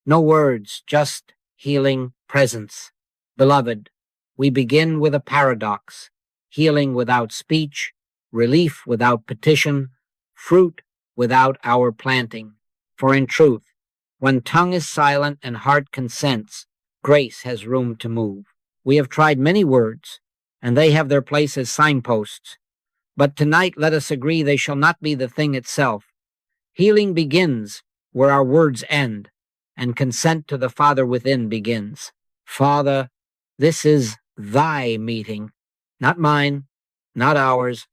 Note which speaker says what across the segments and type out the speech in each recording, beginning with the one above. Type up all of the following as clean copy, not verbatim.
Speaker 1: No words, just healing presence. Beloved, we begin with a paradox: healing without speech, relief without petition, fruit without our planting. For in truth, when tongue is silent and heart consents, grace has room to move. We have tried many words, and they have their place as signposts. But tonight let us agree they shall not be the thing itself. Healing begins where our words end, and consent to the Father within begins. Father, this is thy meeting, not mine, not ours,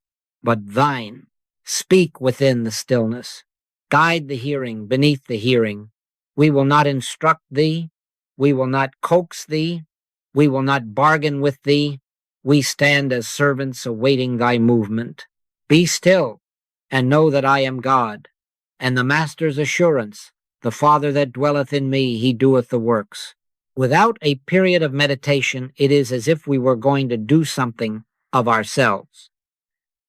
Speaker 1: but thine. Speak within the stillness. Guide the hearing beneath the hearing. We will not instruct thee. We will not coax thee. We will not bargain with thee. We stand as servants awaiting thy movement. Be still and know that I am God, and the Master's assurance, the Father that dwelleth in me, he doeth the works. Without a period of meditation, it is as if we were going to do something of ourselves.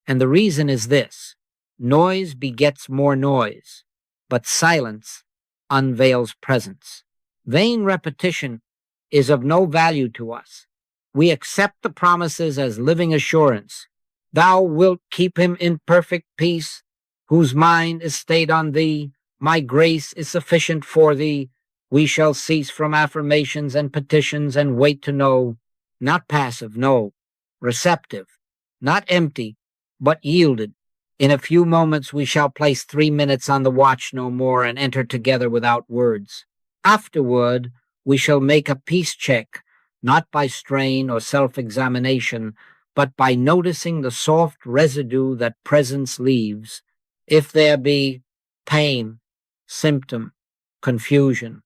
Speaker 1: And the reason is this: noise begets more noise, but silence unveils presence. Vain repetition is of no value to us. We accept the promises as living assurance. Thou wilt keep him in perfect peace, whose mind is stayed on thee. My grace is sufficient for thee. We shall cease from affirmations and petitions and wait to know. Not passive, no. Receptive. Not empty, but yielded. In a few moments we shall place 3 minutes on the watch no more and enter together without words. Afterward, we shall make a peace check, not by strain or self-examination, but by noticing the soft residue that presence leaves. If there be pain, symptom, confusion,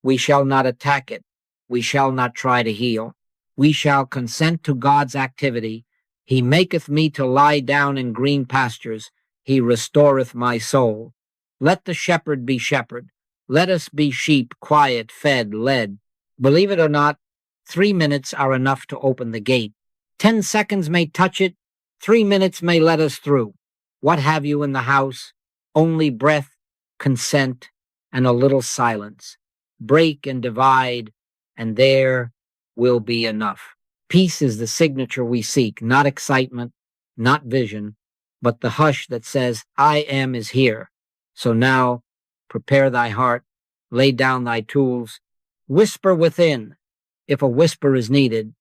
Speaker 1: we shall not attack it. We shall not try to heal. We shall consent to God's activity. He maketh me to lie down in green pastures. He restoreth my soul. Let the shepherd be shepherd. Let us be sheep, quiet, fed, led. Believe it or not, 3 minutes are enough to open the gate. 10 seconds may touch it. 3 minutes may let us through. What have you in the house? Only breath, consent, and a little silence. Break and divide, and there will be enough. Peace is the signature we seek, not excitement, not vision, but the hush that says, I am is here. So now, prepare thy heart, lay down thy tools, whisper within, if a whisper is needed,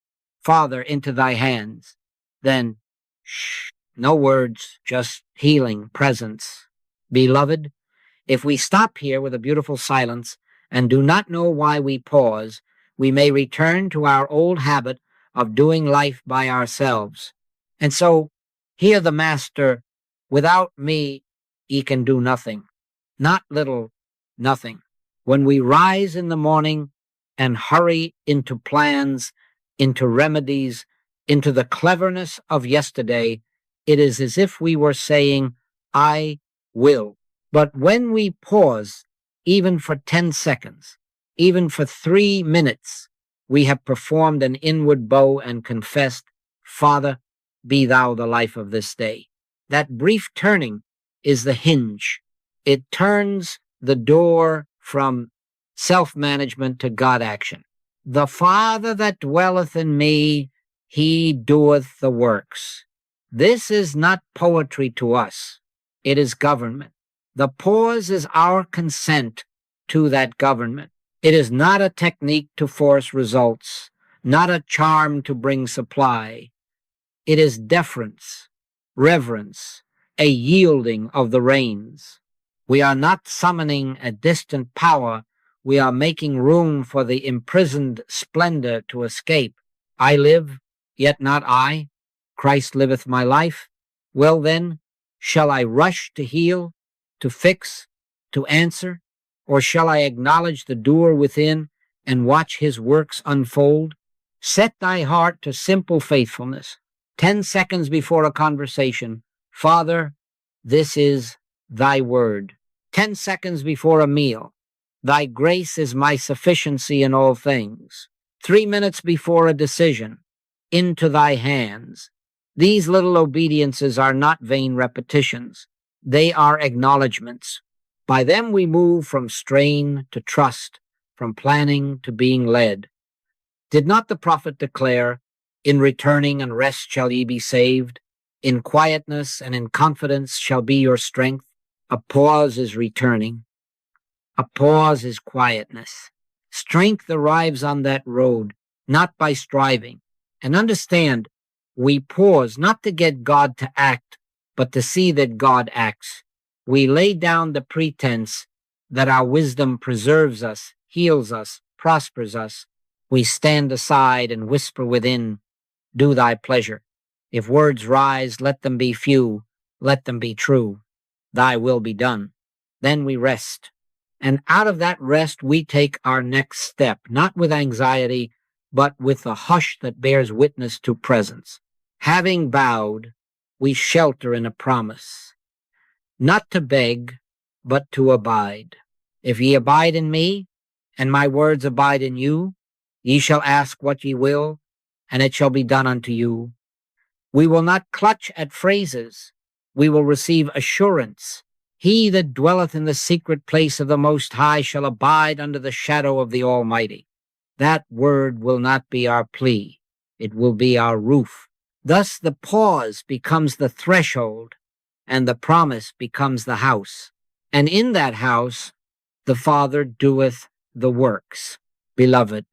Speaker 1: Father, into thy hands. Then, shh, no words, just healing, presence. Beloved, if we stop here with a beautiful silence and do not know why we pause, we may return to our old habit of doing life by ourselves. And so, hear the Master, without me, ye can do nothing. Not little, nothing. When we rise in the morning and hurry into plans, into remedies, into the cleverness of yesterday, it is as if we were saying, I will. But when we pause, even for 10 seconds, even for 3 minutes, we have performed an inward bow and confessed, Father, be thou the life of this day. That brief turning is the hinge. It turns the door from self-management to God action. The Father that dwelleth in me, he doeth the works. This is not poetry to us. It is government. The pause is our consent to that government. It is not a technique to force results, not a charm to bring supply. It is deference, reverence, a yielding of the reins. We are not summoning a distant power. We are making room for the imprisoned splendor to escape. I live, yet not I. Christ liveth my life. Well then, shall I rush to heal, to fix, to answer? Or shall I acknowledge the doer within and watch his works unfold? Set thy heart to simple faithfulness. 10 seconds before a conversation, Father, this is thy word. 10 seconds before a meal, thy grace is my sufficiency in all things. 3 minutes before a decision, into thy hands. These little obediences are not vain repetitions. They are acknowledgments. By them we move from strain to trust, from planning to being led. Did not the prophet declare, "In returning and rest shall ye be saved. In quietness and in confidence shall be your strength"? A pause is returning. A pause is quietness. Strength arrives on that road, not by striving. And understand, we pause not to get God to act, but to see that God acts. We lay down the pretense that our wisdom preserves us, heals us, prospers us. We stand aside and whisper within, "Do thy pleasure. If words rise, let them be few, let them be true. Thy will be done." Then we rest. And out of that rest, we take our next step, not with anxiety, but with the hush that bears witness to presence. Having bowed, we shelter in a promise, not to beg, but to abide. If ye abide in me, and my words abide in you, ye shall ask what ye will, and it shall be done unto you. We will not clutch at phrases. We will receive assurance. He that dwelleth in the secret place of the Most High shall abide under the shadow of the Almighty. That word will not be our plea. It will be our roof. Thus the pause becomes the threshold, and the promise becomes the house. And in that house, the Father doeth the works. Beloved,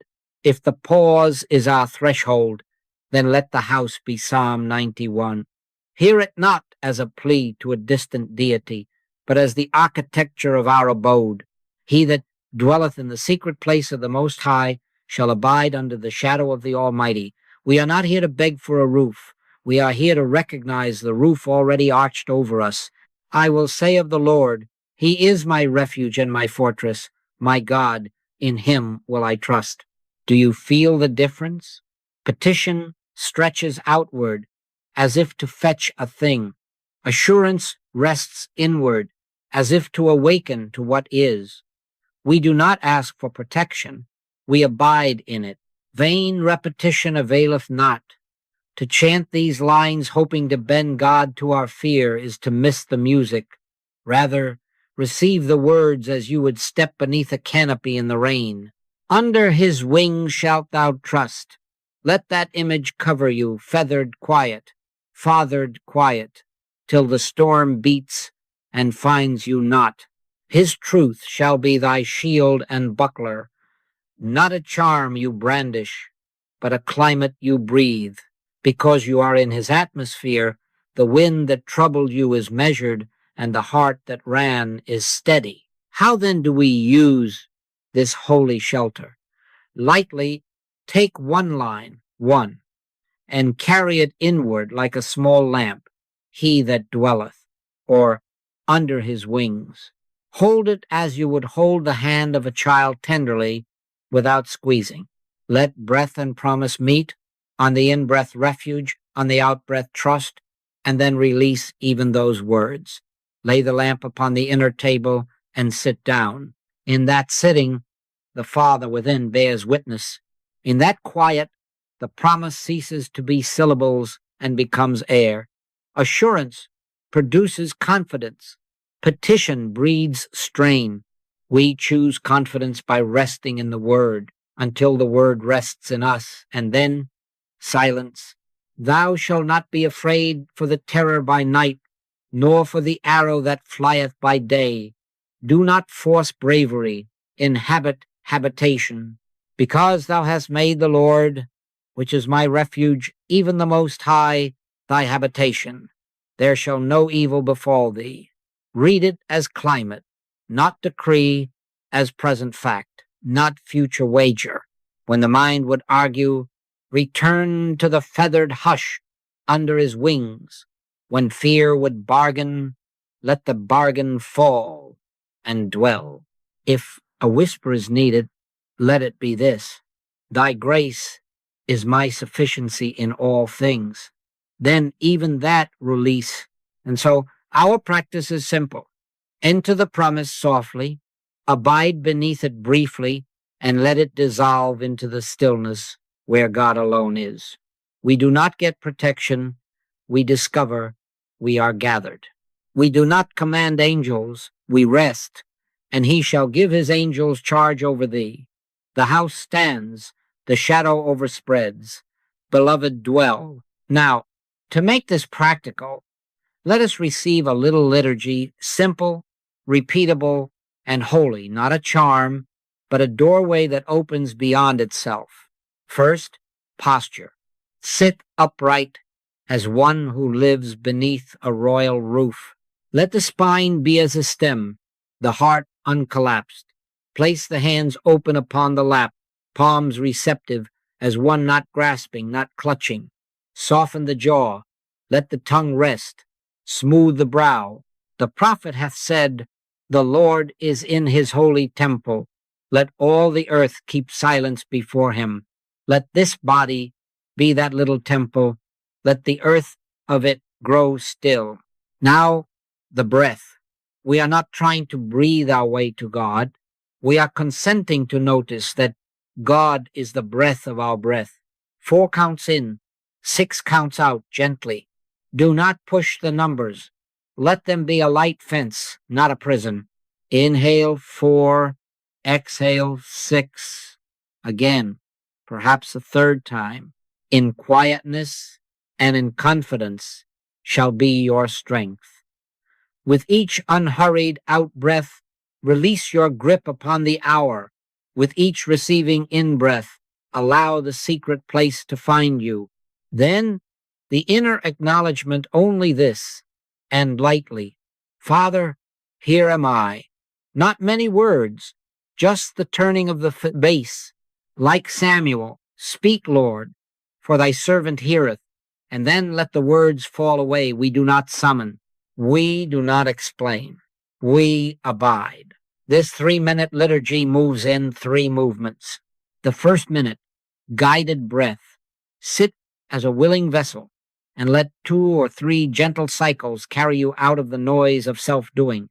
Speaker 1: if the pause is our threshold, then let the house be Psalm 91. Hear it not as a plea to a distant deity, but as the architecture of our abode. He that dwelleth in the secret place of the Most High shall abide under the shadow of the Almighty. We are not here to beg for a roof. We are here to recognize the roof already arched over us. I will say of the Lord, He is my refuge and my fortress, my God, in Him will I trust. Do you feel the difference? Petition stretches outward, as if to fetch a thing. Assurance rests inward, as if to awaken to what is. We do not ask for protection. We abide in it. Vain repetition availeth not. To chant these lines hoping to bend God to our fear is to miss the music. Rather, receive the words as you would step beneath a canopy in the rain. Under His wings shalt thou trust. Let that image cover you, feathered quiet, fathered quiet, till the storm beats and finds you not. His truth shall be thy shield and buckler, not a charm you brandish, but a climate you breathe. Because you are in His atmosphere, the wind that troubled you is measured, and the heart that ran is steady. How then do we use this holy shelter? Lightly take one line, one, and carry it inward like a small lamp. He that dwelleth, or under His wings. Hold it as you would hold the hand of a child tenderly, without squeezing. Let breath and promise meet, on the in-breath refuge, on the out-breath trust, and then release even those words. Lay the lamp upon the inner table and sit down. In that sitting, the Father within bears witness. In that quiet, the promise ceases to be syllables and becomes air. Assurance produces confidence. Petition breeds strain. We choose confidence by resting in the Word until the Word rests in us, and then silence. Thou shalt not be afraid for the terror by night, nor for the arrow that flieth by day. Do not force bravery. Inhabit habitation. Because thou hast made the Lord, which is my refuge, even the Most High, thy habitation, there shall no evil befall thee. Read it as climate, not decree, as present fact, not future wager. When the mind would argue, return to the feathered hush under His wings. When fear would bargain, let the bargain fall and dwell. If a whisper is needed, let it be this: Thy grace is my sufficiency in all things. Then even that release. And so our practice is simple. Enter the promise softly, abide beneath it briefly, and let it dissolve into the stillness where God alone is. We do not get protection. We discover we are gathered. We do not command angels, we rest, and he shall give his angels charge over thee. The house stands, the shadow overspreads. Beloved, dwell. Now, to make this practical, let us receive a little liturgy, simple, repeatable, and holy, not a charm, but a doorway that opens beyond itself. First, posture. Sit upright as one who lives beneath a royal roof. Let the spine be as a stem, the heart uncollapsed. Place the hands open upon the lap, palms receptive as one not grasping, not clutching. Soften the jaw, let the tongue rest. Smooth the brow. The prophet hath said, the Lord is in his holy temple. Let all the earth keep silence before him. Let this body be that little temple. Let the earth of it grow still. Now, the breath. We are not trying to breathe our way to God. We are consenting to notice that God is the breath of our breath. 4 counts in, 6 counts out gently. Do not push the numbers. Let them be a light fence, not a prison. Inhale 4, exhale 6. Again, perhaps a third time. In quietness and in confidence shall be your strength. With each unhurried out-breath, release your grip upon the hour. With each receiving in-breath, allow the secret place to find you. Then, the inner acknowledgement only this, and lightly, Father, here am I. Not many words, just the turning of the base. Like Samuel, speak, Lord, for thy servant heareth. And then let the words fall away. We do not summon. We do not explain. We abide. This 3-minute liturgy moves in 3 movements. The first minute, guided breath. Sit as a willing vessel and let 2 or 3 gentle cycles carry you out of the noise of self-doing.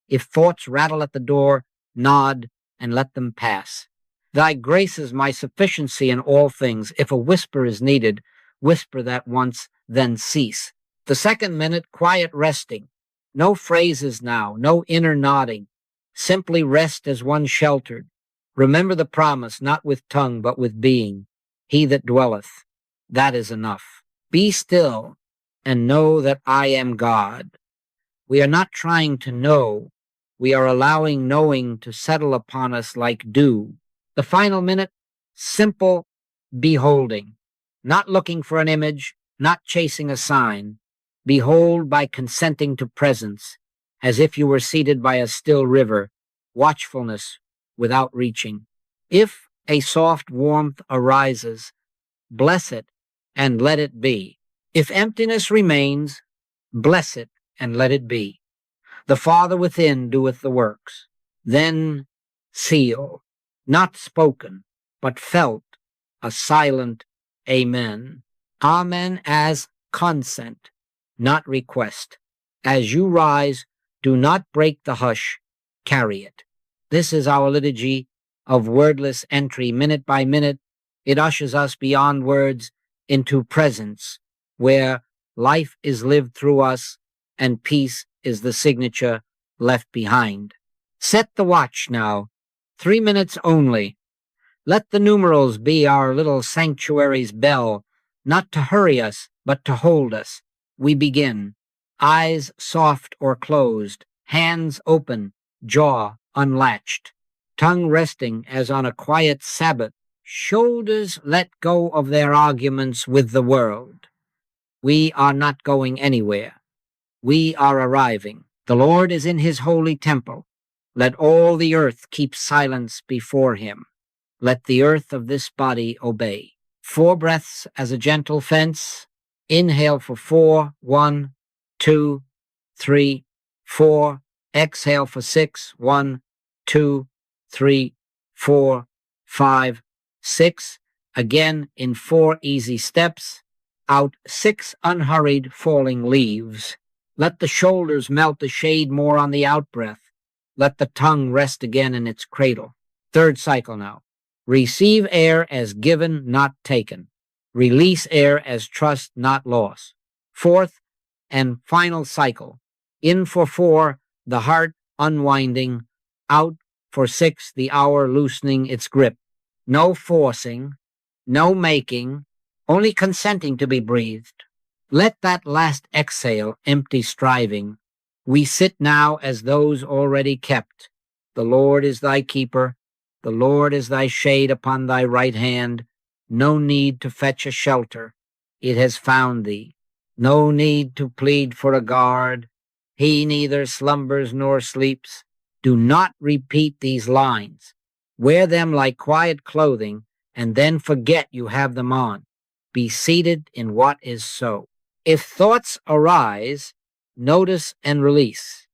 Speaker 1: If thoughts rattle at the door, nod and let them pass. Thy grace is my sufficiency in all things. If a whisper is needed, whisper that once, then cease. The second minute, quiet resting. No phrases now, no inner nodding. Simply rest as one sheltered. Remember the promise, not with tongue, but with being. He that dwelleth, that is enough. Be still and know that I am God. We are not trying to know. We are allowing knowing to settle upon us like dew. The final minute, simple beholding. Not looking for an image, not chasing a sign. Behold by consenting to presence, as if you were seated by a still river, watchfulness without reaching. If a soft warmth arises, bless it and let it be. If emptiness remains, bless it and let it be. The Father within doeth the works. Then seal, not spoken, but felt, a silent amen. Amen as consent, not request. As you rise, do not break the hush, carry it. This is our liturgy of wordless entry. Minute by minute, it ushers us beyond words into presence, where life is lived through us and peace is the signature left behind. Set the watch now, 3 minutes only. Let the numerals be our little sanctuary's bell, not to hurry us, but to hold us. We begin. Eyes soft or closed, hands open, jaw unlatched, tongue resting as on a quiet Sabbath, shoulders let go of their arguments with the world. We are not going anywhere. We are arriving. The Lord is in his holy temple. Let all the earth keep silence before him. Let the earth of this body obey. 4 breaths as a gentle fence. Inhale for 4. 1, 2, 3, 4. Exhale for 6. 1, 2, 3, 4, 5, 6. Again in 4 easy steps. Out 6 unhurried falling leaves. Let the shoulders melt the shade more on the outbreath. Let the tongue rest again in its cradle. 3rd cycle now. Receive air as given, not taken. Release air as trust, not loss. 4th and final cycle. In for 4, the heart unwinding. Out for 6, the hour loosening its grip. No forcing, no making, only consenting to be breathed. Let that last exhale empty striving. We sit now as those already kept. The Lord is thy keeper. The Lord is thy shade upon thy right hand. No need to fetch a shelter. It has found thee. No need to plead for a guard. He neither slumbers nor sleeps. Do not repeat these lines. Wear them like quiet clothing, and then forget you have them on. Be seated in what is so. If thoughts arise, notice and release.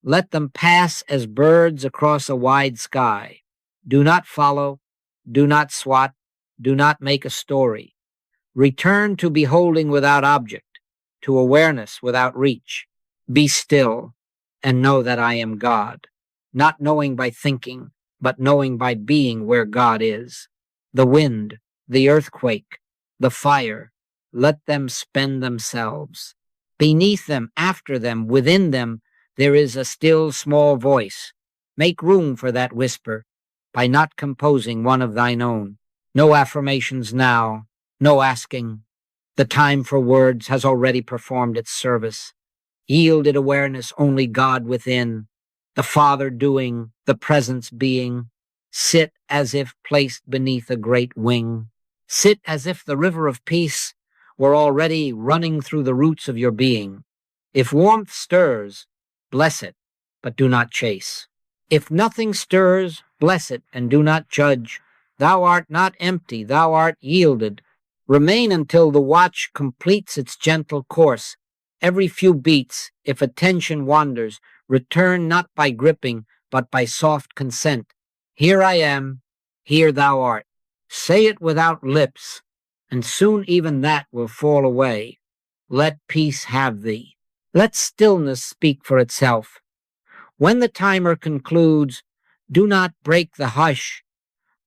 Speaker 1: Let them pass as birds across a wide sky. Do not follow, do not swat, do not make a story. Return to beholding without object, to awareness without reach. Be still and know that I am God, not knowing by thinking, but knowing by being where God is. The wind, the earthquake, the fire, let them spend themselves. Beneath them, after them, within them, there is a still small voice. Make room for that whisper by not composing one of thine own. No affirmations now, no asking. The time for words has already performed its service. Yielded awareness, only God within, the Father doing, the presence being. Sit as if placed beneath a great wing. Sit as if the river of peace were already running through the roots of your being. If warmth stirs, bless it, but do not chase. If nothing stirs, bless it and do not judge. Thou art not empty, thou art yielded. Remain until the watch completes its gentle course. Every few beats, if attention wanders, return not by gripping, but by soft consent. Here I am, here thou art. Say it without lips, and soon even that will fall away. Let peace have thee. Let stillness speak for itself. When the timer concludes, do not break the hush.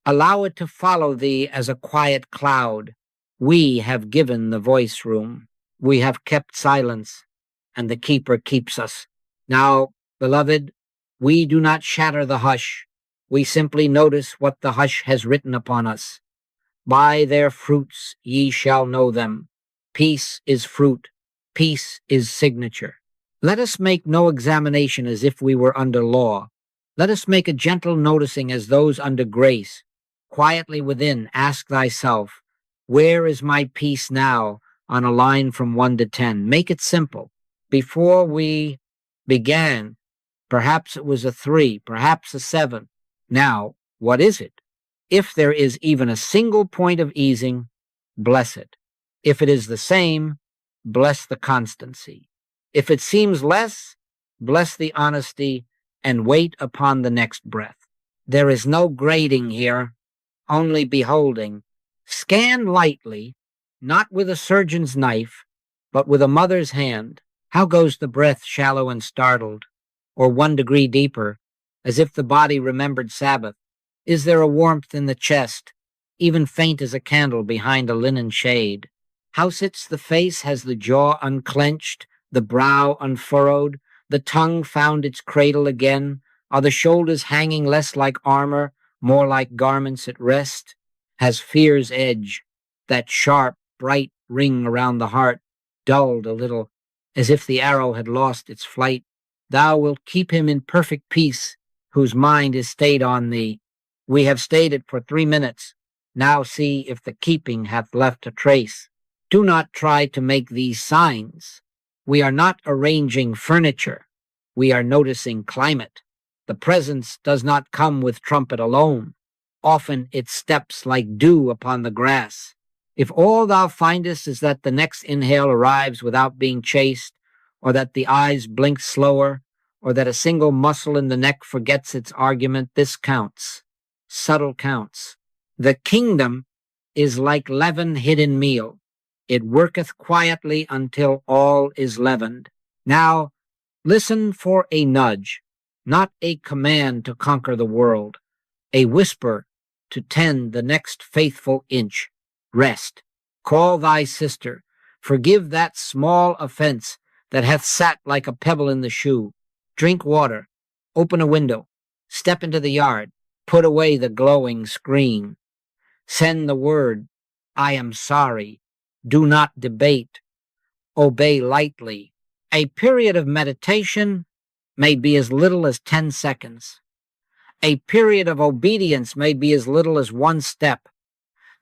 Speaker 1: Allow it to follow thee as a quiet cloud. We have given the voice room. We have kept silence, and the keeper keeps us. Now, beloved, we do not shatter the hush. We simply notice what the hush has written upon us. By their fruits ye shall know them. Peace is fruit. Peace is signature. Let us make no examination as if we were under law. Let us make a gentle noticing as those under grace. Quietly within, ask thyself, where is my peace now on a line from 1 to 10? Make it simple. Before we began, perhaps it was a 3, perhaps a 7. Now, what is it? If there is even a single point of easing, bless it. If it is the same, bless the constancy. If it seems less, bless the honesty and wait upon the next breath. There is no grading here, only beholding. Scan lightly, not with a surgeon's knife, but with a mother's hand. How goes the breath, shallow and startled, or 1 degree deeper, as if the body remembered Sabbath? Is there a warmth in the chest, even faint as a candle behind a linen shade? How sits the face? Has the jaw unclenched, the brow unfurrowed, the tongue found its cradle again? Are the shoulders hanging less like armor, more like garments at rest? Has fear's edge, that sharp, bright ring around the heart, dulled a little, as if the arrow had lost its flight? Thou wilt keep him in perfect peace, whose mind is stayed on thee. We have stayed it for 3 minutes. Now see if the keeping hath left a trace. Do not try to make these signs. We are not arranging furniture. We are noticing climate. The presence does not come with trumpet alone. Often it steps like dew upon the grass. If all thou findest is that the next inhale arrives without being chased, or that the eyes blink slower, or that a single muscle in the neck forgets its argument, this counts. Subtle counts. The kingdom is like leaven hid in meal. It worketh quietly until all is leavened. Now, listen for a nudge, not a command to conquer the world, a whisper to tend the next faithful inch. Rest. Call thy sister. Forgive that small offense that hath sat like a pebble in the shoe. Drink water, open a window, step into the yard, put away the glowing screen. Send the word, I am sorry. Do not debate. Obey lightly. A period of meditation may be as little as 10 seconds. A period of obedience may be as little as 1 step.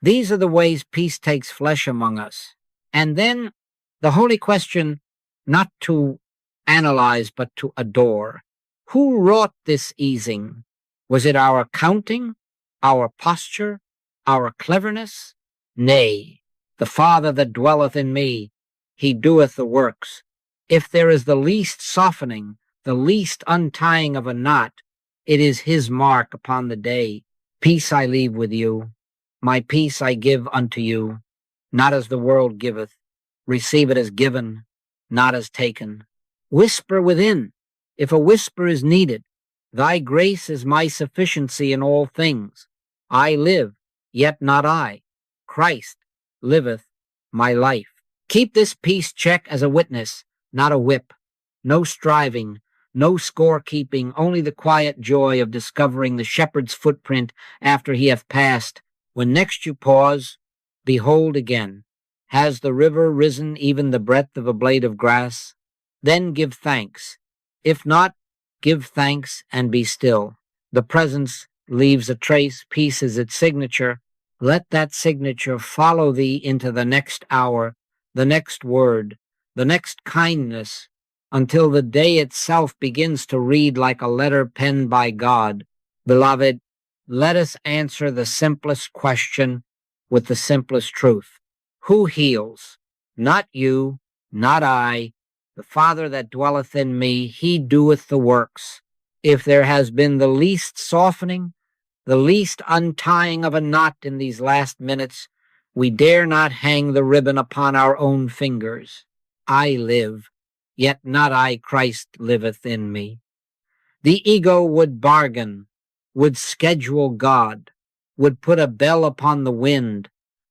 Speaker 1: These are the ways peace takes flesh among us. And then the holy question, not to analyze, but to adore. Who wrought this easing? Was it our counting, our posture, our cleverness? Nay, the Father that dwelleth in me, he doeth the works. If there is the least softening, the least untying of a knot, it is his mark upon the day. Peace I leave with you. My peace I give unto you, not as the world giveth. Receive it as given, not as taken. Whisper within, if a whisper is needed. Thy grace is my sufficiency in all things. I live, yet not I. Christ liveth my life. Keep this peace check as a witness, not a whip. No striving, no scorekeeping, only the quiet joy of discovering the shepherd's footprint after he hath passed. When next you pause, behold again. Has the river risen even the breadth of a blade of grass? Then give thanks. If not, give thanks and be still. The presence leaves a trace, peace is its signature. Let that signature follow thee into the next hour, the next word, the next kindness, until the day itself begins to read like a letter penned by God. Beloved, let us answer the simplest question with the simplest truth. Who heals? Not you, not I. The Father that dwelleth in me, he doeth the works. If there has been the least softening, the least untying of a knot in these last minutes, we dare not hang the ribbon upon our own fingers. I live, yet not I, Christ liveth in me. The ego would bargain, would schedule God, would put a bell upon the wind,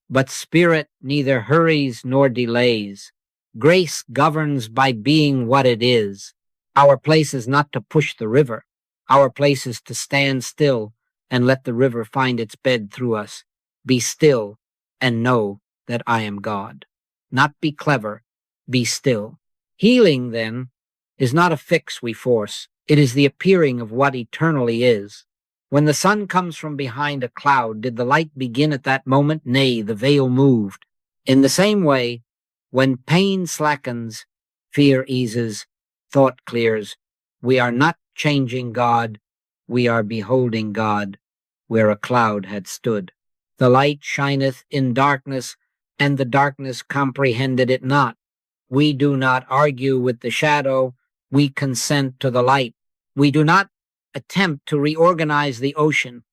Speaker 1: but spirit neither hurries nor delays. Grace governs by being what it is. Our place is not to push the river. Our place is to stand still and let the river find its bed through us. Be still and know that I am God. Not be clever, be still. Healing, then, is not a fix we force. It is the appearing of what eternally is. When the sun comes from behind a cloud, did the light begin at that moment? Nay, the veil moved. In the same way, when pain slackens, fear eases, thought clears. We are not changing God, we are beholding God where a cloud had stood. The light shineth in darkness, and the darkness comprehended it not. We do not argue with the shadow, we consent to the light. We do not attempt to reorganize the ocean.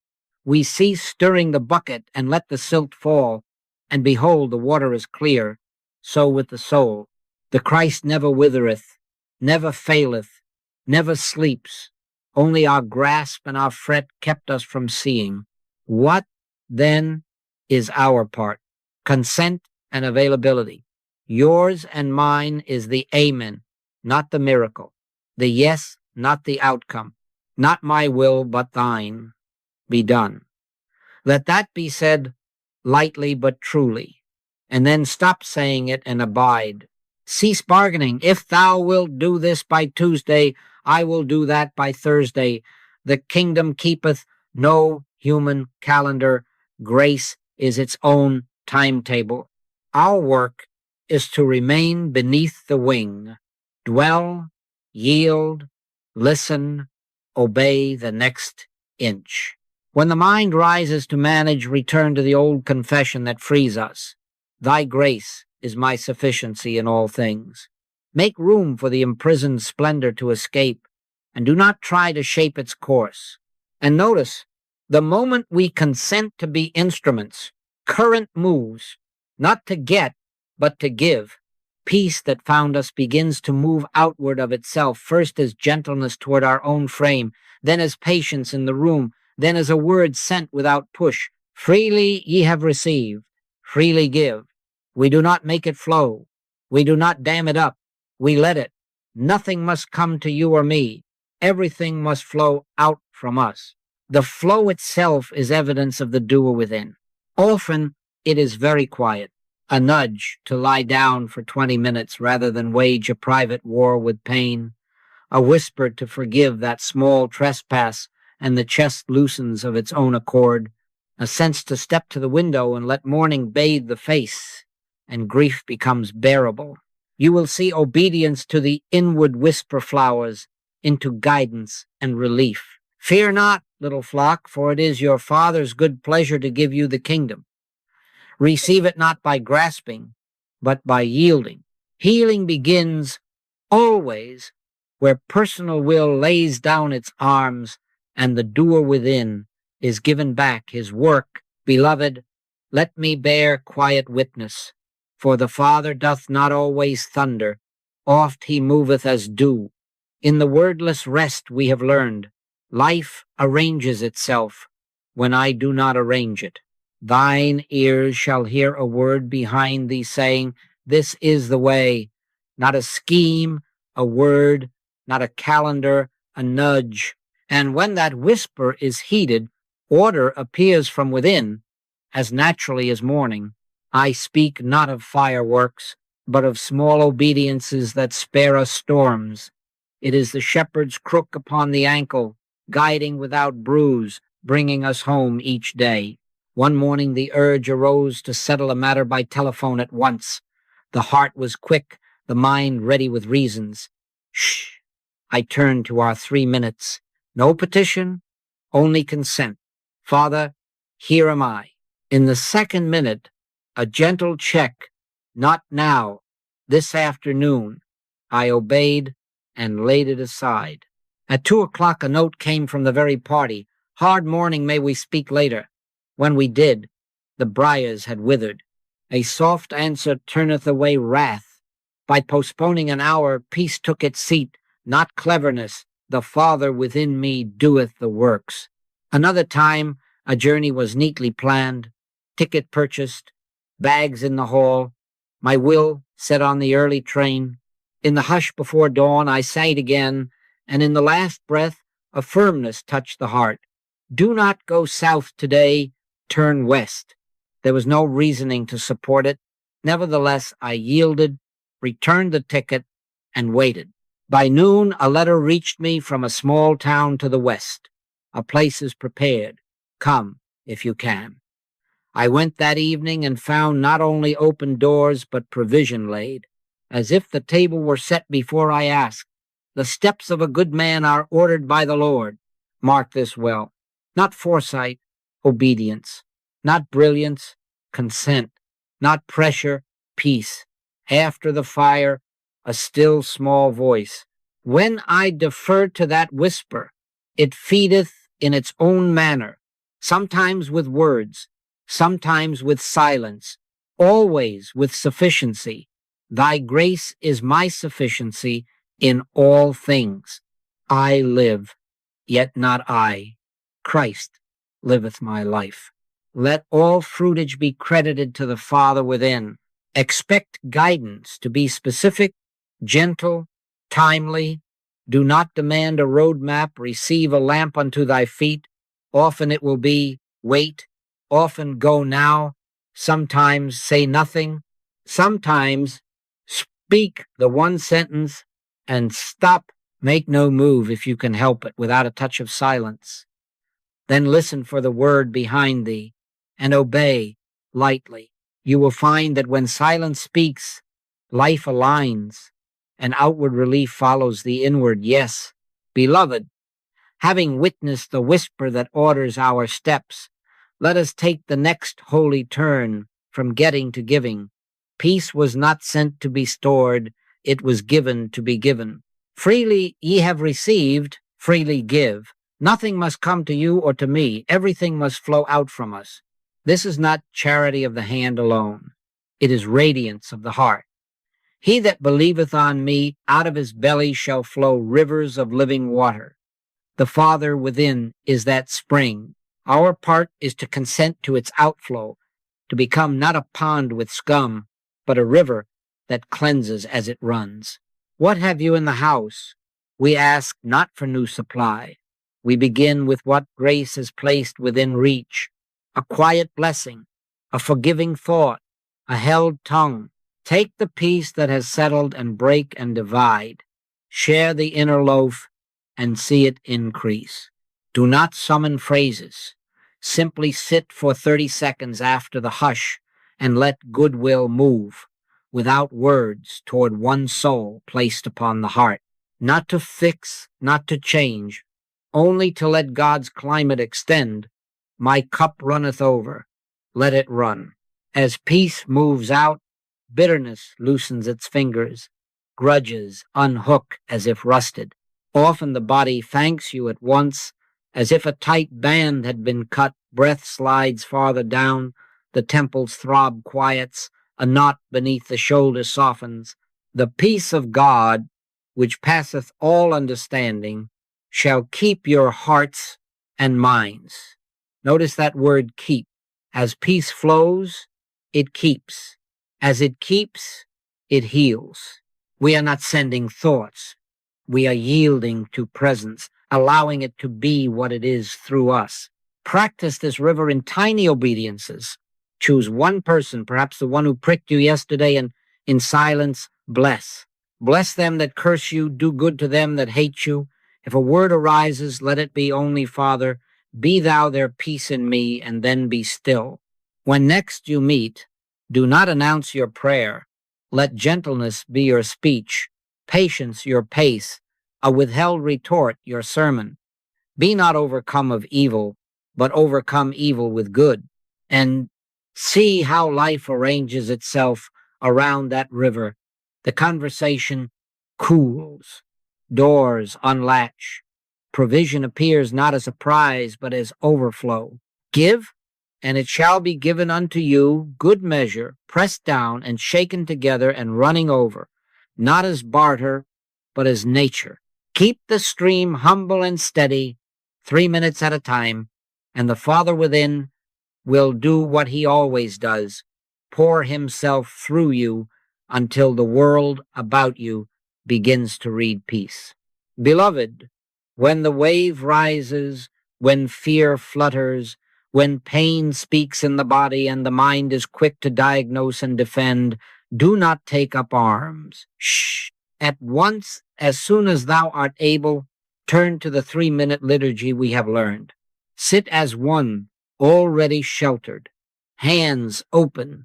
Speaker 1: We cease stirring the bucket and let the silt fall, and behold, the water is clear. So with the soul. The Christ never withereth, never faileth, never sleeps. Only our grasp and our fret kept us from seeing. What, then, is our part? Consent and availability. Yours and mine is the amen, not the miracle. The yes, not the outcome. Not my will, but thine be done. Let that be said lightly but truly, and then stop saying it and abide. Cease bargaining. If thou wilt do this by Tuesday, I will do that by Thursday. The kingdom keepeth no human calendar. Grace is its own timetable. Our work is to remain beneath the wing, dwell, yield, listen, obey the next inch. When the mind rises to manage, return to the old confession that frees us. Thy grace is my sufficiency in all things. Make room for the imprisoned splendor to escape, and do not try to shape its course. And notice, the moment we consent to be instruments, current moves, not to get, but to give. Peace that found us begins to move outward of itself, first as gentleness toward our own frame, then as patience in the room, then as a word sent without push. Freely ye have received, freely give. We do not make it flow. We do not dam it up. we let it. Nothing must come to you or me. Everything must flow out from us. The flow itself is evidence of the doer within. Often it is very quiet, a nudge to lie down for 20 minutes rather than wage a private war with pain, a whisper to forgive that small trespass and the chest loosens of its own accord, a sense to step to the window and let morning bathe the face, and grief becomes bearable. You will see obedience to the inward whisper flowers into guidance and relief. Fear not, little flock, for it is your Father's good pleasure to give you the kingdom. Receive it not by grasping, but by yielding. Healing begins always where personal will lays down its arms and the doer within is given back his work. Beloved, let me bear quiet witness, for the Father doth not always thunder, oft he moveth as dew. In the wordless rest we have learned, life arranges itself when I do not arrange it. Thine ears shall hear a word behind thee saying, this is the way, not a scheme, a word, not a calendar, a nudge. And when that whisper is heeded, order appears from within, as naturally as morning. I speak not of fireworks, but of small obediences that spare us storms. It is the shepherd's crook upon the ankle, guiding without bruise, bringing us home each day. One morning the urge arose to settle a matter by telephone at once. The heart was quick, the mind ready with reasons. Shh! I turned to our 3 minutes. No petition, only consent. Father, here am I. In the second minute, a gentle check. Not now, this afternoon. I obeyed and laid it aside. At 2:00, a note came from the very party. Hard morning, may we speak later. When we did, the briars had withered. A soft answer turneth away wrath. By postponing an hour, peace took its seat, not cleverness. The Father within me doeth the works. Another time, a journey was neatly planned, ticket purchased, bags in the hall, my will set on the early train. In the hush before dawn, I sighed again, and in the last breath, a firmness touched the heart. Do not go south today, turn west. There was no reasoning to support it. Nevertheless, I yielded, returned the ticket, and waited. By noon, a letter reached me from a small town to the west. A place is prepared. Come, if you can. I went that evening and found not only open doors, but provision laid, as if the table were set before I asked. The steps of a good man are ordered by the Lord. Mark this well. Not foresight, obedience. Not brilliance, consent. Not pressure, peace. After the fire, a still small voice. When I defer to that whisper, it feedeth in its own manner, sometimes with words, sometimes with silence, always with sufficiency. Thy grace is my sufficiency in all things. I live, yet not I. Christ liveth my life. Let all fruitage be credited to the Father within. Expect guidance to be specific, gentle, timely. Do not demand a roadmap. Receive a lamp unto thy feet. Often it will be, wait. Often go now. Sometimes say nothing. Sometimes speak the one sentence and stop. Make no move if you can help it without a touch of silence. Then listen for the word behind thee and obey lightly. You will find that when silence speaks, life aligns, and outward relief follows the inward yes. Beloved, having witnessed the whisper that orders our steps, let us take the next holy turn from getting to giving. Peace was not sent to be stored, it was given to be given. Freely ye have received, freely give. Nothing must come to you or to me. Everything must flow out from us. This is not charity of the hand alone. It is radiance of the heart. He that believeth on me, out of his belly shall flow rivers of living water. The Father within is that spring. Our part is to consent to its outflow, to become not a pond with scum, but a river that cleanses as it runs. What have you in the house? We ask not for new supply. We begin with what grace has placed within reach: a quiet blessing, a forgiving thought, a held tongue. Take the peace that has settled and break and divide. Share the inner loaf and see it increase. Do not summon phrases. Simply sit for 30 seconds after the hush and let goodwill move without words toward one soul placed upon the heart. Not to fix, not to change, only to let God's climate extend. My cup runneth over. Let it run. As peace moves out, bitterness loosens its fingers. Grudges unhook as if rusted. Often the body thanks you at once, as if a tight band had been cut. Breath slides farther down. The temples throb quiets. A knot beneath the shoulder softens. The peace of God, which passeth all understanding, shall keep your hearts and minds. Notice that word keep. As peace flows, it keeps. As it keeps, it heals. We are not sending thoughts. We are yielding to presence, allowing it to be what it is through us. Practice this river in tiny obediences. Choose one person, perhaps the one who pricked you yesterday, and in silence, bless. Bless them that curse you, do good to them that hate you. If a word arises, let it be only, Father, be thou their peace in me, and then be still. When next you meet, do not announce your prayer. Let gentleness be your speech, patience your pace, a withheld retort your sermon. Be not overcome of evil, but overcome evil with good. And see how life arranges itself around that river. The conversation cools. Doors unlatch. Provision appears not as a prize, but as overflow. Give, and it shall be given unto you, good measure, pressed down and shaken together and running over, not as barter, but as nature. Keep the stream humble and steady, 3 minutes at a time, and the Father within will do what he always does, pour himself through you until the world about you begins to read peace. Beloved, when the wave rises, when fear flutters, when pain speaks in the body and the mind is quick to diagnose and defend, do not take up arms. Shh. At once, as soon as thou art able, turn to the 3-minute liturgy we have learned. Sit as one, already sheltered, hands open,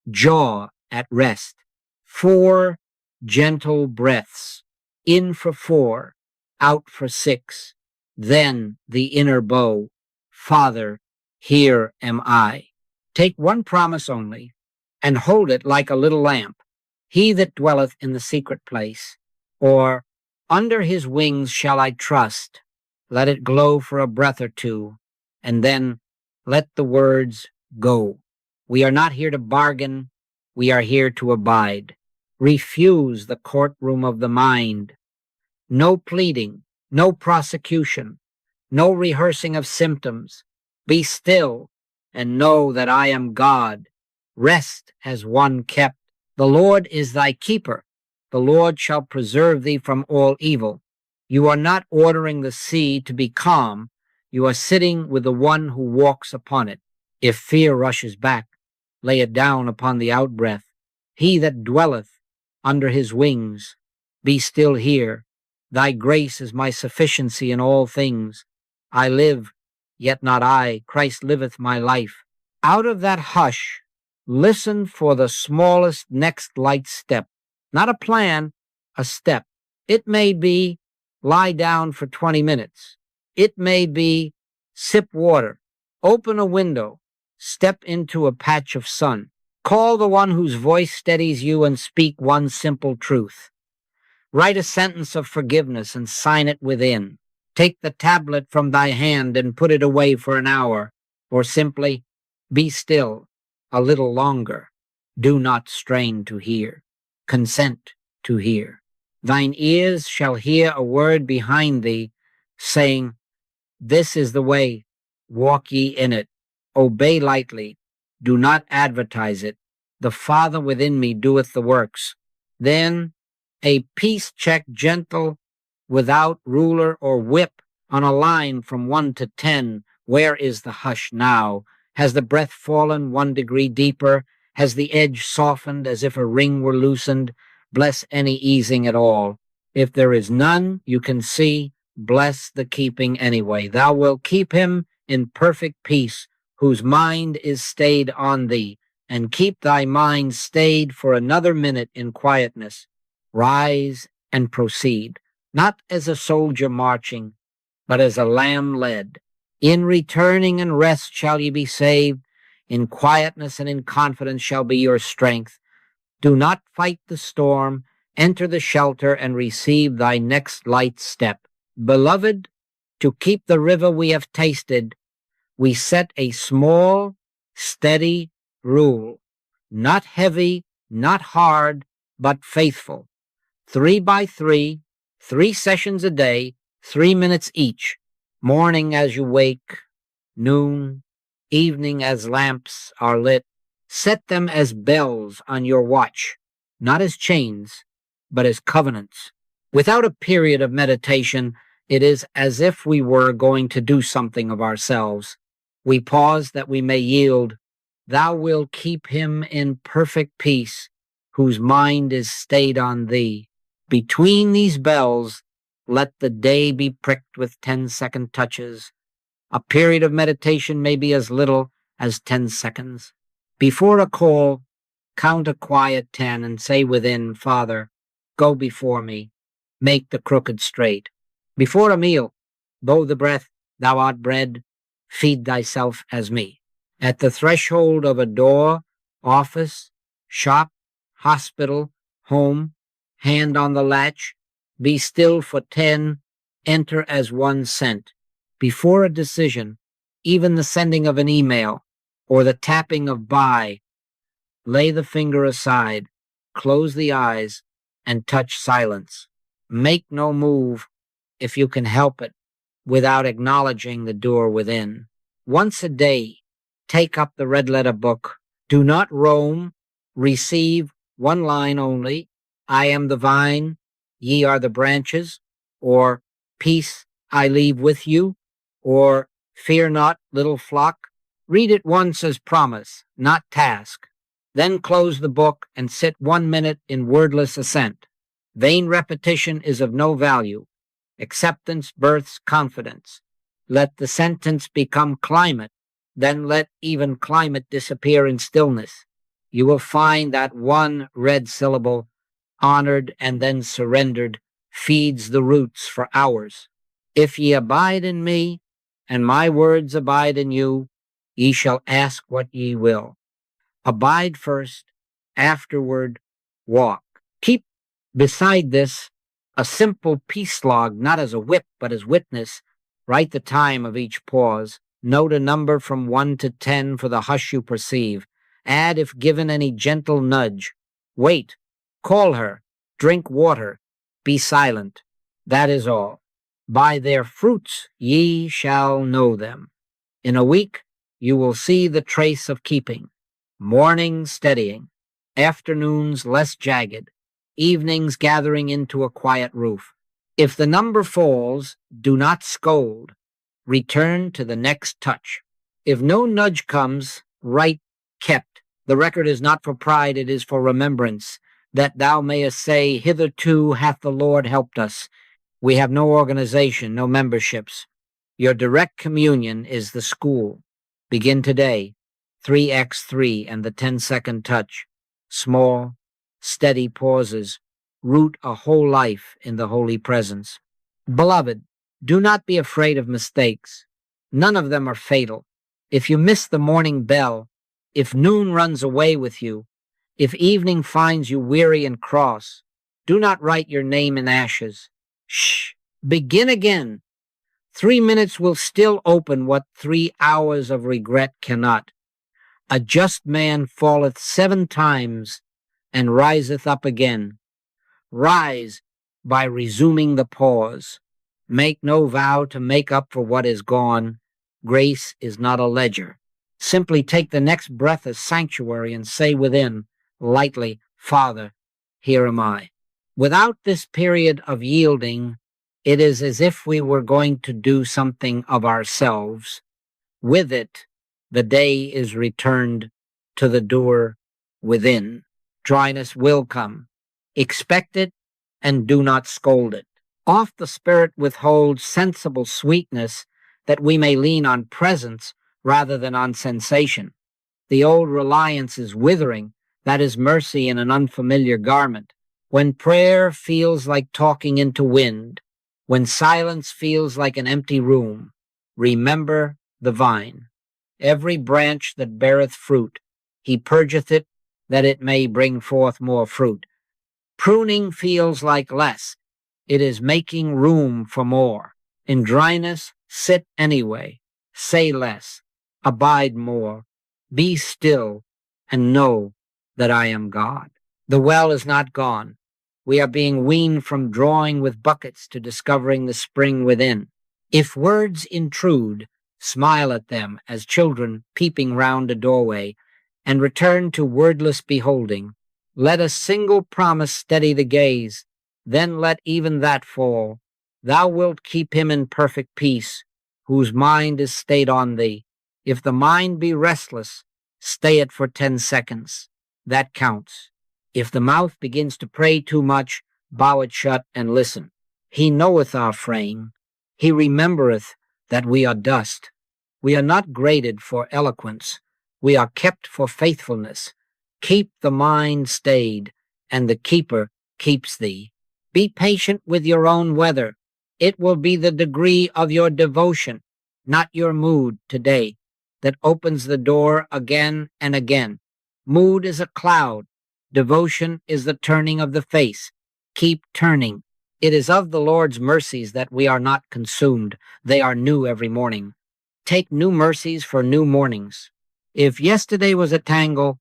Speaker 1: jaw at rest. 4 gentle breaths, in for 4, out for 6, then the inner bow. Father, here am I. Take one promise only, and hold it like a little lamp. He that dwelleth in the secret place, or under his wings shall I trust. Let it glow for a breath or two, and then let the words go. We are not here to bargain. We are here to abide. Refuse the courtroom of the mind. No pleading, no prosecution, no rehearsing of symptoms. Be still and know that I am God. Rest as one kept. The Lord is thy keeper. The Lord shall preserve thee from all evil. You are not ordering the sea to be calm. You are sitting with the one who walks upon it. If fear rushes back, lay it down upon the outbreath. He that dwelleth under his wings, be still here. Thy grace is my sufficiency in all things. I live, yet not I. Christ liveth my life. Out of that hush, listen for the smallest next light step. Not a plan, a step. It may be lie down for 20 minutes. It may be sip water, open a window, step into a patch of sun. Call the one whose voice steadies you and speak one simple truth. Write a sentence of forgiveness and sign it within. Take the tablet from thy hand and put it away for an hour, or simply be still a little longer. Do not strain to hear. Consent to hear. Thine ears shall hear a word behind thee, saying, This is the way, walk ye in it. Obey lightly. Do not advertise it. The Father within me doeth the works. Then A peace check gentle, without ruler or whip, on a line from 1 to 10. Where is the hush now? Has the breath fallen 1 degree deeper? Has the edge softened as if a ring were loosened? Bless any easing at all. If there is none, you can see, bless the keeping anyway. Thou wilt keep him in perfect peace, whose mind is stayed on thee, and keep thy mind stayed for another minute in quietness. Rise and proceed, not as a soldier marching, but as a lamb led. In returning and rest shall ye be saved. In quietness and in confidence shall be your strength. Do not fight the storm. Enter the shelter and receive thy next light step. Beloved, to keep the river we have tasted, we set a small, steady rule. Not heavy, not hard, but faithful. 3 by 3, 3 sessions a day, 3 minutes each. Morning as you wake, noon, evening as lamps are lit. Set them as bells on your watch, not as chains, but as covenants. Without a period of meditation, it is as if we were going to do something of ourselves. We pause that we may yield. Thou wilt keep him in perfect peace, whose mind is stayed on thee. Between these bells, let the day be pricked with 10-second touches. A period of meditation may be as little as 10 seconds. Before a call, count a quiet 10 and say within, Father, go before me, make the crooked straight. Before a meal, blow the breath, thou art bread, feed thyself as me. At the threshold of a door, office, shop, hospital, home, hand on the latch, be still for 10, enter as one sent. Before a decision, even the sending of an email or the tapping of buy, lay the finger aside, close the eyes, and touch silence. Make no move, if you can help it, without acknowledging the door within. Once a day, take up the red letter book. Do not roam. Receive one line only. I am the vine, ye are the branches, or peace I leave with you, or fear not, little flock. Read it once as promise, not task. Then close the book and sit 1 minute in wordless assent. Vain repetition is of no value. Acceptance births confidence. Let the sentence become climate, then let even climate disappear in stillness. You will find that one red syllable, honored and then surrendered, feeds the roots for hours. If ye abide in me, and my words abide in you, ye shall ask what ye will. Abide first, afterward walk. Keep beside this a simple peace log, not as a whip, but as witness. Write the time of each pause. Note a number from 1 to 10 for the hush you perceive. Add, if given, any gentle nudge. Wait. Call her. Drink water. Be silent. That is all. By their fruits ye shall know them. In a week you will see the trace of keeping. Mornings steadying. Afternoons less jagged. Evenings gathering into a quiet roof. If the number falls, do not scold. Return to the next touch. If no nudge comes, write kept. The record is not for pride, it is for remembrance, that thou mayest say, hitherto hath the Lord helped us. We have no organization, no memberships. Your direct communion is the school. Begin today. 3x3 and the 10-second touch. Small, steady pauses. Root a whole life in the holy presence. Beloved, do not be afraid of mistakes. None of them are fatal. If you miss the morning bell, if noon runs away with you, if evening finds you weary and cross, do not write your name in ashes. Shh! Begin again. 3 minutes will still open what 3 hours of regret cannot. A just man falleth 7 times and riseth up again. Rise by resuming the pause. Make no vow to make up for what is gone. Grace is not a ledger. Simply take the next breath as sanctuary and say within, lightly, Father, here am I. Without this period of yielding, it is as if we were going to do something of ourselves. With it, the day is returned to the doer within. Dryness will come. Expect it and do not scold it. Oft the Spirit withholds sensible sweetness that we may lean on presence rather than on sensation. The old reliance is withering, that is mercy in an unfamiliar garment. When prayer feels like talking into wind, when silence feels like an empty room, remember the vine. Every branch that beareth fruit, he purgeth it, that it may bring forth more fruit. Pruning feels like less. It is making room for more. In dryness, sit anyway. Say less. Abide more. Be still and know that I am God. The well is not gone. We are being weaned from drawing with buckets to discovering the spring within. If words intrude, smile at them as children peeping round a doorway, and return to wordless beholding. Let a single promise steady the gaze, then let even that fall. Thou wilt keep him in perfect peace, whose mind is stayed on thee. If the mind be restless, stay it for 10 seconds. That counts. If the mouth begins to pray too much, bow it shut and listen. He knoweth our frame. He remembereth that we are dust. We are not graded for eloquence. We are kept for faithfulness. Keep the mind stayed, and the keeper keeps thee. Be patient with your own weather. It will be the degree of your devotion, not your mood today, that opens the door again and again. Mood is a cloud. Devotion is the turning of the face. Keep turning. It is of the Lord's mercies that we are not consumed. They are new every morning. Take new mercies for new mornings. If yesterday was a tangle,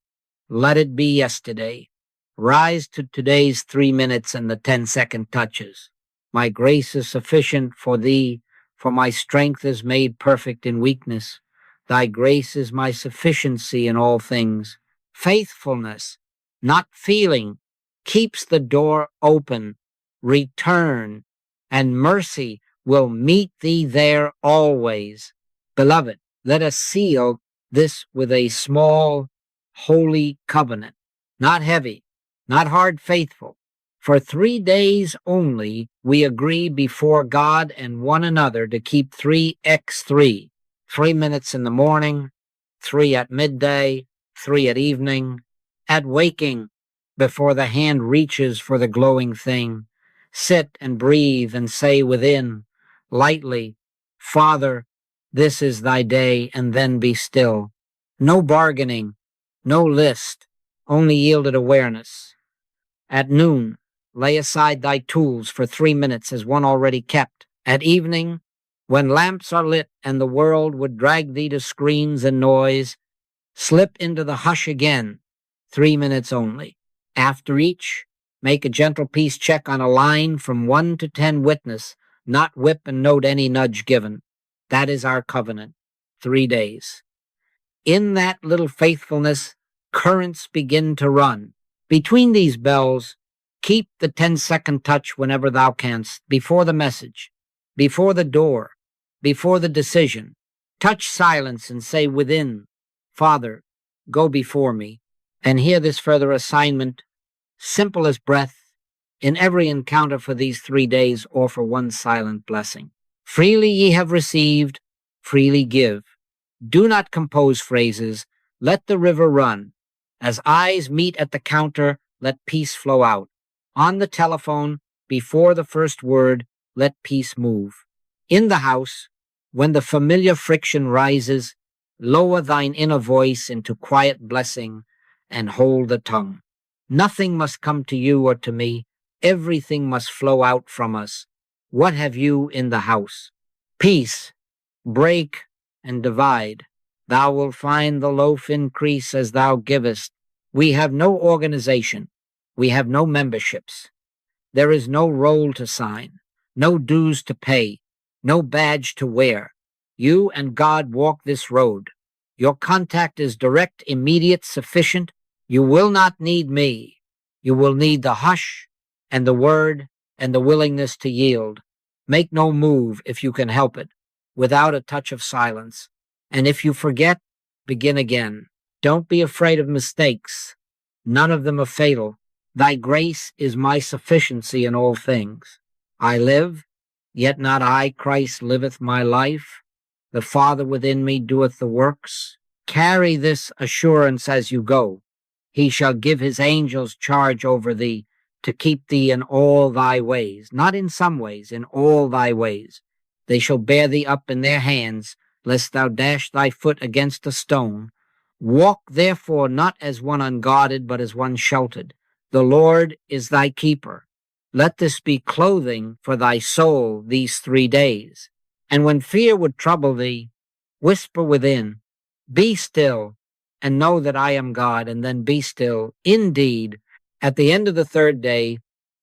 Speaker 1: let it be yesterday. Rise to today's 3 minutes and the 10-second touches. My grace is sufficient for thee, for my strength is made perfect in weakness. Thy grace is my sufficiency in all things. Faithfulness, not feeling, keeps the door open. Return, and mercy will meet thee there always. Beloved, let us seal this with a small, holy covenant, not heavy, not hard faithful. For 3 days only we agree before God and one another to keep 3x3, 3 minutes in the morning, 3 at midday, 3 at evening, at waking, before the hand reaches for the glowing thing. Sit and breathe and say within, lightly, Father, this is thy day, and then be still. No bargaining, no list, only yielded awareness. At noon, lay aside thy tools for 3 minutes as one already kept. At evening, when lamps are lit and the world would drag thee to screens and noise, slip into the hush again, 3 minutes only. After each, make a gentle peace check on a line from 1 to 10 witness, not whip and note any nudge given. That is our covenant, 3 days. In that little faithfulness, currents begin to run. Between these bells, keep the 10-second touch whenever thou canst, before the message, before the door, before the decision. Touch silence and say within, Father, go before me. And hear this further assignment, simple as breath. In every encounter for these 3 days, offer one silent blessing. Freely ye have received, freely give. Do not compose phrases. Let the river run. As eyes meet at the counter, let peace flow out. On the telephone, before the first word, let peace move. In the house, when the familiar friction rises, lower thine inner voice into quiet blessing and hold the tongue. Nothing must come to you or to me. Everything must flow out from us. What have you in the house? Peace. Break and divide. Thou wilt find the loaf increase as thou givest. We have no organization. We have no memberships. There is no roll to sign, no dues to pay, no badge to wear. You and God walk this road. Your contact is direct, immediate, sufficient. You will not need me. You will need the hush and the word and the willingness to yield. Make no move if you can help it, without a touch of silence. And if you forget, begin again. Don't be afraid of mistakes. None of them are fatal. Thy grace is my sufficiency in all things. I live, yet not I, Christ liveth my life. The Father within me doeth the works. Carry this assurance as you go. He shall give his angels charge over thee, to keep thee in all thy ways, not in some ways, in all thy ways. They shall bear thee up in their hands, lest thou dash thy foot against a stone. Walk therefore not as one unguarded, but as one sheltered. The Lord is thy keeper. Let this be clothing for thy soul these 3 days. And when fear would trouble thee, whisper within, be still, and know that I am God, and then be still. Indeed, at the end of the 3rd day,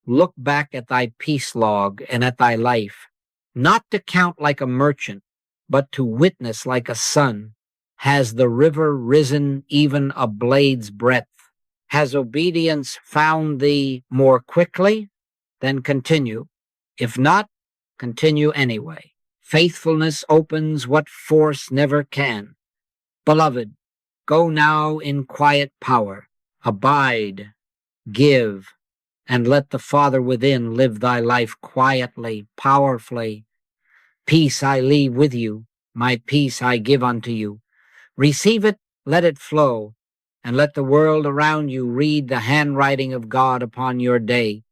Speaker 1: look back at thy peace log and at thy life, not to count like a merchant, but to witness like a son. Has the river risen even a blade's breadth? Has obedience found thee more quickly? Then continue. If not, continue anyway. Faithfulness opens what force never can. Beloved, go now in quiet power. Abide, give, and let the Father within live thy life quietly, powerfully. Peace I leave with you, my peace I give unto you. Receive it, let it flow, and let the world around you read the handwriting of God upon your day.